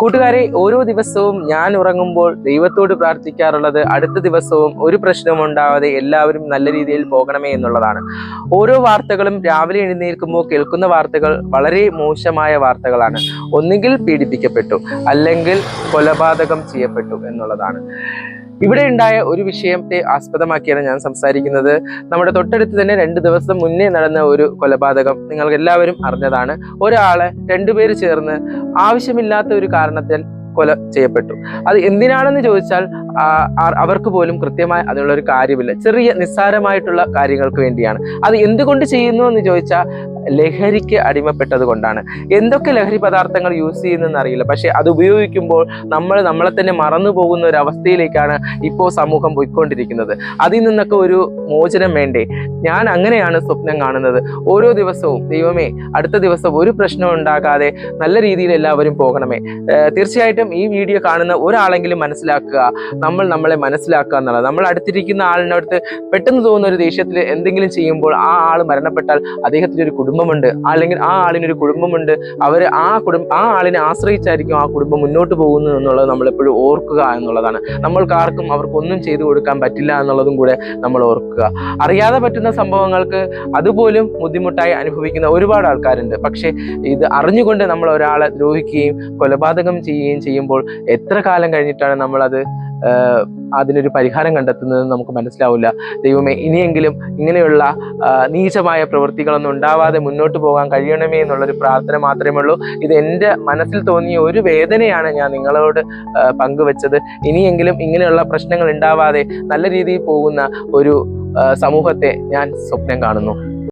കൂട്ടുകാരെ, ഓരോ ദിവസവും ഞാൻ ഉറങ്ങുമ്പോൾ ദൈവത്തോട് പ്രാർത്ഥിക്കാറുള്ളത് അടുത്ത ദിവസവും ഒരു പ്രശ്നവും ഉണ്ടാവാതെ എല്ലാവരും നല്ല രീതിയിൽ പോകണമേ എന്നുള്ളതാണ്. ഓരോ വാർത്തകളും രാവിലെ എഴുന്നേൽക്കുമ്പോൾ കേൾക്കുന്ന വാർത്തകൾ വളരെ മോശമായ വാർത്തകളാണ്. ഒന്നുകിൽ പീഡിപ്പിക്കപ്പെട്ടു, അല്ലെങ്കിൽ കൊലപാതകം ചെയ്യപ്പെട്ടു എന്നുള്ളതാണ്. ഇവിടെ ഉണ്ടായ ഒരു വിഷയത്തെ ആസ്പദമാക്കിയാണ് ഞാൻ സംസാരിക്കുന്നത്. നമ്മുടെ തൊട്ടടുത്ത് തന്നെ 2 ദിവസം മുന്നേ നടന്ന ഒരു കൊലപാതകം നിങ്ങൾക്ക് എല്ലാവരും അറിഞ്ഞതാണ്. ഒരാളെ 2 പേര് ചേർന്ന് ആവശ്യമില്ലാത്ത ഒരു കാരണത്തിൽ കൊല ചെയ്യപ്പെട്ടു. അത് എന്തിനാണെന്ന് ചോദിച്ചാൽ അവർക്ക് പോലും കൃത്യമായി അതിനുള്ള ഒരു കാര്യമില്ല. ചെറിയ നിസ്സാരമായിട്ടുള്ള കാര്യങ്ങൾക്ക് വേണ്ടിയാണ്. അത് എന്തുകൊണ്ട് ചെയ്യുന്നു എന്ന് ചോദിച്ചാൽ ലഹരിക്ക് അടിമപ്പെട്ടത് കൊണ്ടാണ്. എന്തൊക്കെ ലഹരി പദാർത്ഥങ്ങൾ യൂസ് ചെയ്യുന്നതെന്ന് അറിയില്ല, പക്ഷെ അത് ഉപയോഗിക്കുമ്പോൾ നമ്മളെ തന്നെ മറന്നു പോകുന്ന ഒരു അവസ്ഥയിലേക്കാണ് ഇപ്പോൾ സമൂഹം പോയിക്കൊണ്ടിരിക്കുന്നത്. അതിൽ നിന്നൊക്കെ ഒരു മോചനം വേണ്ടേ? ഞാൻ അങ്ങനെയാണ് സ്വപ്നം കാണുന്നത്. ഓരോ ദിവസവും ദൈവമേ, അടുത്ത ദിവസം ഒരു പ്രശ്നവും ഉണ്ടാകാതെ നല്ല രീതിയിൽ എല്ലാവരും പോകണമേ. തീർച്ചയായിട്ടും ഈ വീഡിയോ കാണുന്ന ഒരാളെങ്കിലും മനസ്സിലാക്കുക, നമ്മളെ മനസ്സിലാക്കുക എന്നുള്ളത്. നമ്മൾ അടുത്തിരിക്കുന്ന ആളിനടുത്ത് പെട്ടെന്ന് തോന്നുന്ന ഒരു ദേഷ്യത്തിൽ എന്തെങ്കിലും ചെയ്യുമ്പോൾ ആ ആൾ മരണപ്പെട്ടാൽ അദ്ദേഹത്തിന് ഒരു കുടുംബമുണ്ട്, അല്ലെങ്കിൽ ആ ആളിനൊരു കുടുംബമുണ്ട്. അവർ ആ ആളിനെ ആശ്രയിച്ചായിരിക്കും ആ കുടുംബം മുന്നോട്ട് പോകുന്നു എന്നുള്ളത് നമ്മൾ എപ്പോഴും ഓർക്കുക എന്നുള്ളതാണ്. നമ്മൾക്കാർക്കും അവർക്കൊന്നും ചെയ്തു കൊടുക്കാൻ പറ്റില്ല എന്നുള്ളതും കൂടെ നമ്മൾ ഓർക്കുക. അറിയാതെ പറ്റുന്ന സംഭവങ്ങൾക്ക് അതുപോലും ബുദ്ധിമുട്ടായി അനുഭവിക്കുന്ന ഒരുപാട് ആൾക്കാരുണ്ട്. പക്ഷെ ഇത് അറിഞ്ഞുകൊണ്ട് നമ്മൾ ഒരാളെ ദ്രോഹിക്കുകയും കൊലപാതകം ചെയ്യുകയും ചെയ്യുമ്പോൾ എത്ര കാലം കഴിഞ്ഞിട്ടാണ് നമ്മളത് അതിനൊരു പരിഹാരം കണ്ടെത്തുന്നത് നമുക്ക് മനസ്സിലാവില്ല. ദൈവമേ, ഇനിയെങ്കിലും ഇങ്ങനെയുള്ള നീചമായ പ്രവൃത്തികളൊന്നും ഉണ്ടാവാതെ മുന്നോട്ട് പോകാൻ കഴിയണമേ എന്നുള്ളൊരു പ്രാർത്ഥന മാത്രമേ ഉള്ളൂ. ഇത് എൻ്റെ മനസ്സിൽ തോന്നിയ ഒരു വേദനയാണ് ഞാൻ നിങ്ങളോട് പങ്കുവെച്ചത്. ഇനിയെങ്കിലും ഇങ്ങനെയുള്ള പ്രശ്നങ്ങൾ ഉണ്ടാവാതെ നല്ല രീതിയിൽ പോകുന്ന ഒരു സമൂഹത്തെ ഞാൻ സ്വപ്നം കാണുന്നു.